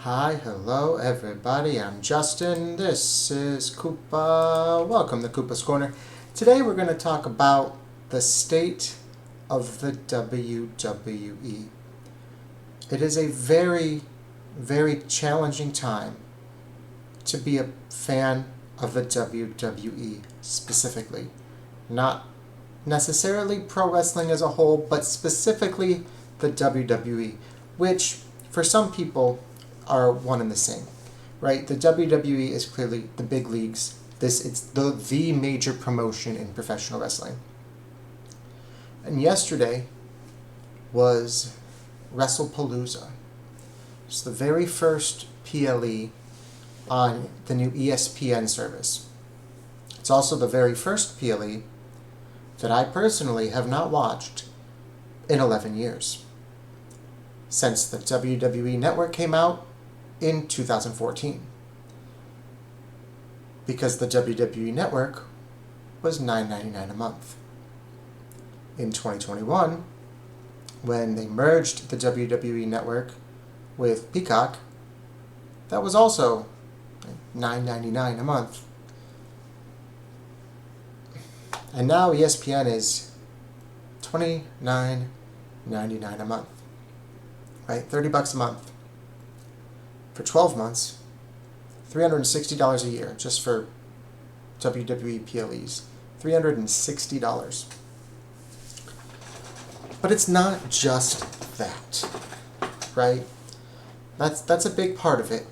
Hi, hello everybody, I'm Justin, this is Koopa, welcome to Koopa's Corner. Today we're going to talk about the state of the WWE. It is a very, very challenging time to be a fan of the WWE specifically. Not necessarily pro wrestling as a whole, but specifically the WWE, which for some people are one and the same, right? The WWE is clearly the big leagues. It's the major promotion in professional wrestling. And yesterday was WrestlePalooza. It's the very first PLE on the new ESPN service. It's also the very first PLE that I personally have not watched in 11 years, since the WWE Network came out in 2014, because the WWE Network was $9.99 a month. In 2021, when they merged the WWE Network with Peacock, that was also $9.99 a month. And now ESPN is $29.99 a month, right? $30 a month. For 12 months, $360 a year just for WWE PLEs. $360. But it's not just that, right? That's a big part of it,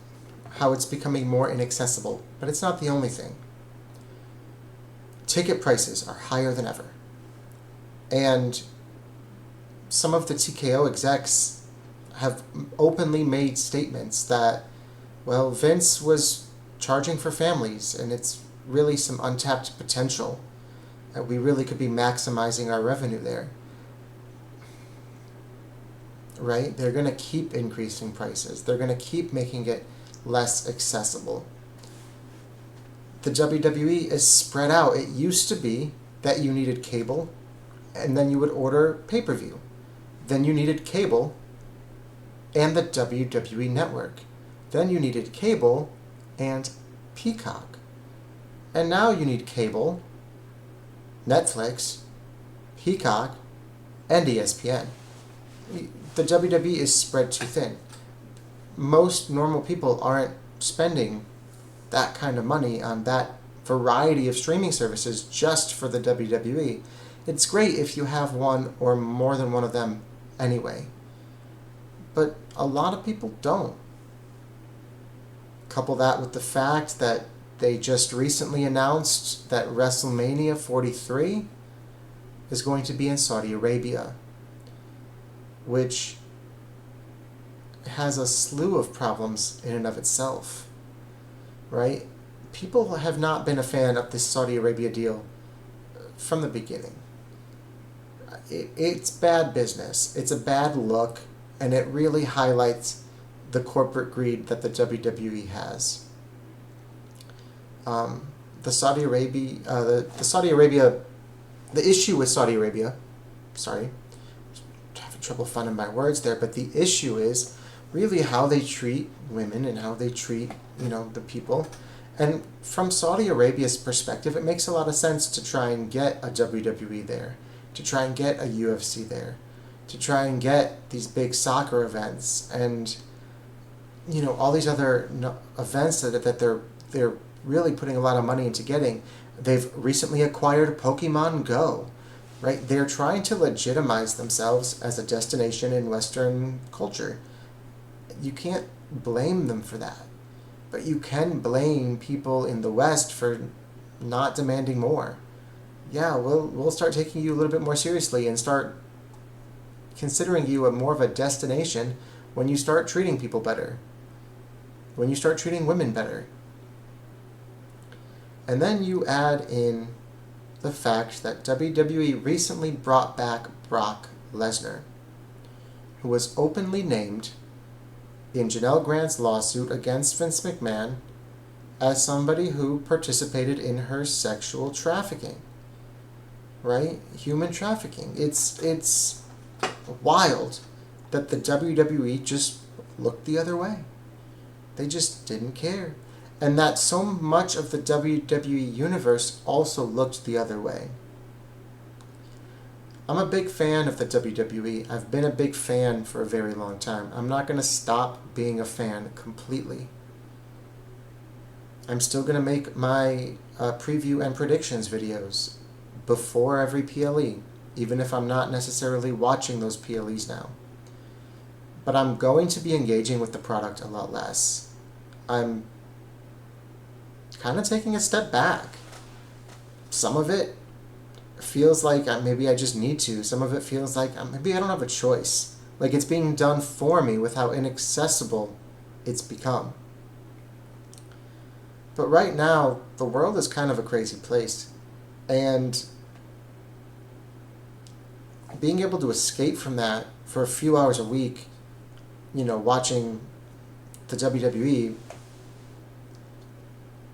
how it's becoming more inaccessible, but it's not the only thing. Ticket prices are higher than ever. And some of the TKO execs have openly made statements that, well, Vince was charging for families and it's really some untapped potential, and we really could be maximizing our revenue there. Right? They're going to keep increasing prices. They're going to keep making it less accessible. The WWE is spread out. It used to be that you needed cable and then you would order pay-per-view. Then you needed cable and the WWE Network. Then you needed cable and Peacock. And now you need cable, Netflix, Peacock, and ESPN. The WWE is spread too thin. Most normal people aren't spending that kind of money on that variety of streaming services just for the WWE. It's great if you have one or more than one of them anyway. But a lot of people don't. Couple that with the fact that they just recently announced that WrestleMania 43 is going to be in Saudi Arabia, which has a slew of problems in and of itself, right? People have not been a fan of this Saudi Arabia deal from the beginning. It's bad business. It's a bad look. And it really highlights the corporate greed that the WWE has. The issue with Saudi Arabia, sorry, I'm having trouble finding my words there, but the issue is really how they treat women and how they treat, the people. And from Saudi Arabia's perspective, it makes a lot of sense to try and get a WWE there, to try and get a UFC there, to try and get these big soccer events and all these other events that they're really putting a lot of money into getting. They've recently acquired Pokemon Go, right? They're trying to legitimize themselves as a destination in Western culture. You can't blame them for that, but you can blame people in the West for not demanding more. Yeah, we'll start taking you a little bit more seriously and start considering you more of a destination when you start treating people better, when you start treating women better. And then you add in the fact that WWE recently brought back Brock Lesnar, who was openly named in Janelle Grant's lawsuit against Vince McMahon as somebody who participated in her sexual trafficking, right? Human trafficking. It's wild that the WWE just looked the other way. They just didn't care. And that so much of the WWE universe also looked the other way. I'm a big fan of the WWE. I've been a big fan for a very long time. I'm not going to stop being a fan completely. I'm still going to make my preview and predictions videos before every PLE, even if I'm not necessarily watching those PLEs now. But I'm going to be engaging with the product a lot less. I'm kind of taking a step back. Some of it feels like maybe I just need to. Some of it feels like maybe I don't have a choice. Like it's being done for me with how inaccessible it's become. But right now, the world is kind of a crazy place. And being able to escape from that for a few hours a week, watching the WWE,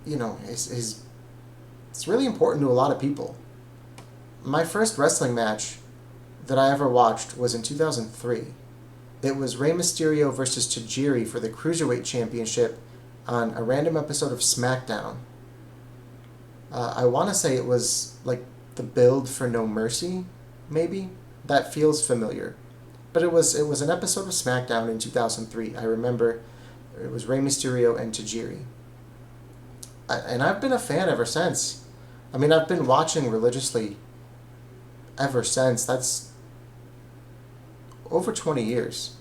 it's really important to a lot of people. My first wrestling match that I ever watched was in 2003. It was Rey Mysterio versus Tajiri for the Cruiserweight Championship on a random episode of SmackDown. I want to say it was like the build for No Mercy, maybe? That feels familiar. But it was an episode of SmackDown in 2003. I remember it was Rey Mysterio and Tajiri. And I've been a fan ever since. I mean, I've been watching religiously ever since. That's over 20 years.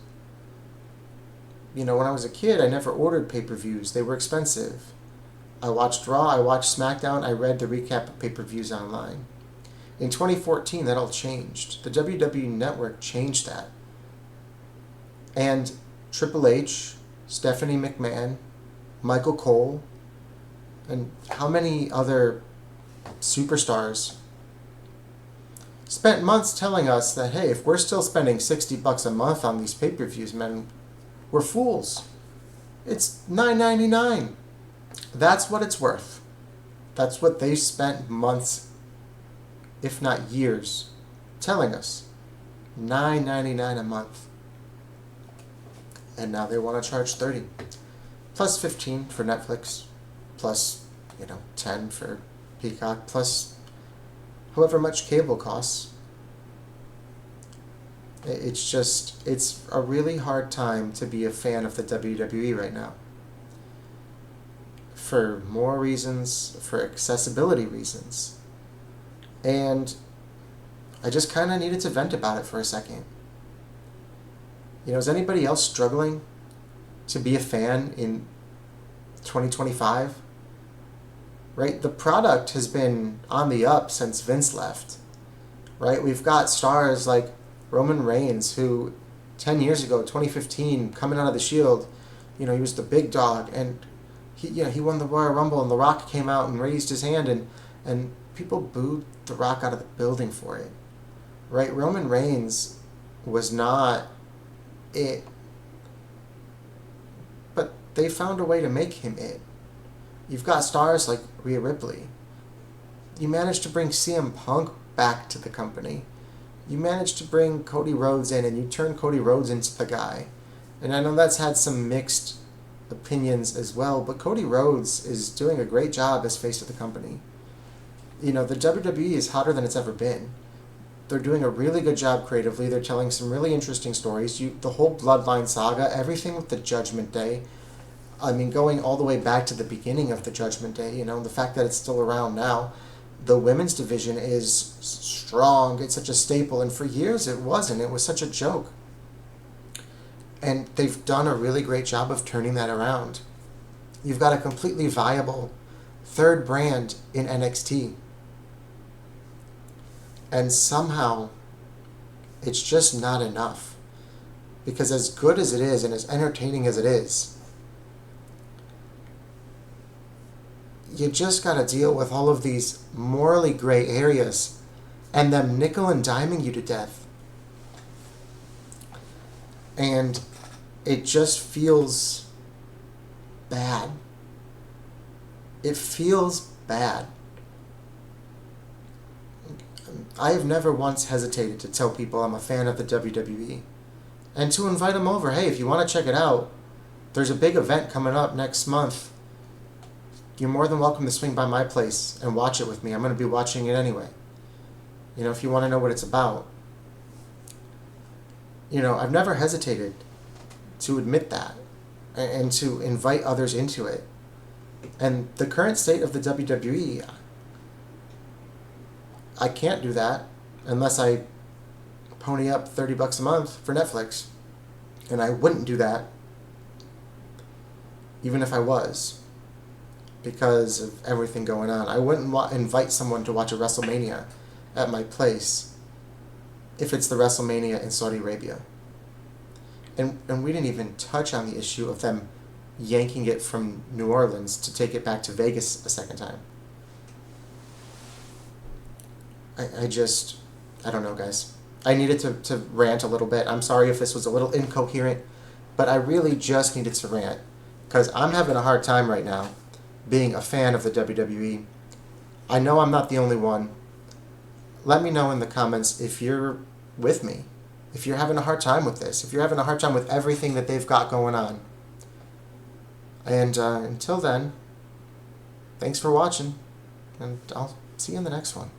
When I was a kid, I never ordered pay-per-views. They were expensive. I watched Raw, I watched SmackDown, I read the recap of pay-per-views online. In 2014, that all changed. The WWE Network changed that. And Triple H, Stephanie McMahon, Michael Cole, and how many other superstars spent months telling us that, hey, if we're still spending $60 a month on these pay-per-views, man, we're fools. It's $9.99. That's what it's worth. That's what they spent months, if not years, telling us. $9.99 a month. And now they want to charge $30. Plus $15 for Netflix. Plus, $10 for Peacock. Plus however much cable costs. It's a really hard time to be a fan of the WWE right now. For more reasons, for accessibility reasons. And I just kind of needed to vent about it for a second. Is anybody else struggling to be a fan in 2025? Right? The product has been on the up since Vince left. Right? We've got stars like Roman Reigns, who 10 years ago, 2015, coming out of the Shield, he was the big dog, and he won the Royal Rumble, and The Rock came out and raised his hand, and people booed The Rock out of the building for it. Right? Roman Reigns was not it. But they found a way to make him it. You've got stars like Rhea Ripley. You managed to bring CM Punk back to the company. You managed to bring Cody Rhodes in, and you turned Cody Rhodes into the guy. And I know that's had some mixed opinions as well, but Cody Rhodes is doing a great job as face of the company. The WWE is hotter than it's ever been. They're doing a really good job creatively. They're telling some really interesting stories. The whole Bloodline saga, everything with the Judgment Day. I mean, going all the way back to the beginning of the Judgment Day, the fact that it's still around now. The women's division is strong. It's such a staple. And for years it wasn't. It was such a joke. And they've done a really great job of turning that around. You've got a completely viable third brand in NXT. And somehow it's just not enough. Because as good as it is and as entertaining as it is, you just got to deal with all of these morally gray areas and them nickel and diming you to death. And it just feels bad. It feels bad. I have never once hesitated to tell people I'm a fan of the WWE and to invite them over. Hey, if you want to check it out, There's a big event coming up next month. You're more than welcome to swing by my place and watch it with me. I'm going to be watching it anyway. You know, if you want to know what it's about. You know, I've never hesitated to admit that and to invite others into it. And the current state of the WWE, I can't do that unless I pony up $30 a month for Netflix. And I wouldn't do that even if I was, because of everything going on. I wouldn't invite someone to watch a WrestleMania at my place if it's the WrestleMania in Saudi Arabia. And we didn't even touch on the issue of them yanking it from New Orleans to take it back to Vegas a second time. I don't know, guys. I needed to rant a little bit. I'm sorry if this was a little incoherent, but I really just needed to rant because I'm having a hard time right now being a fan of the WWE. I know I'm not the only one. Let me know in the comments if you're with me, if you're having a hard time with this, if you're having a hard time with everything that they've got going on. And until then, thanks for watching, and I'll see you in the next one.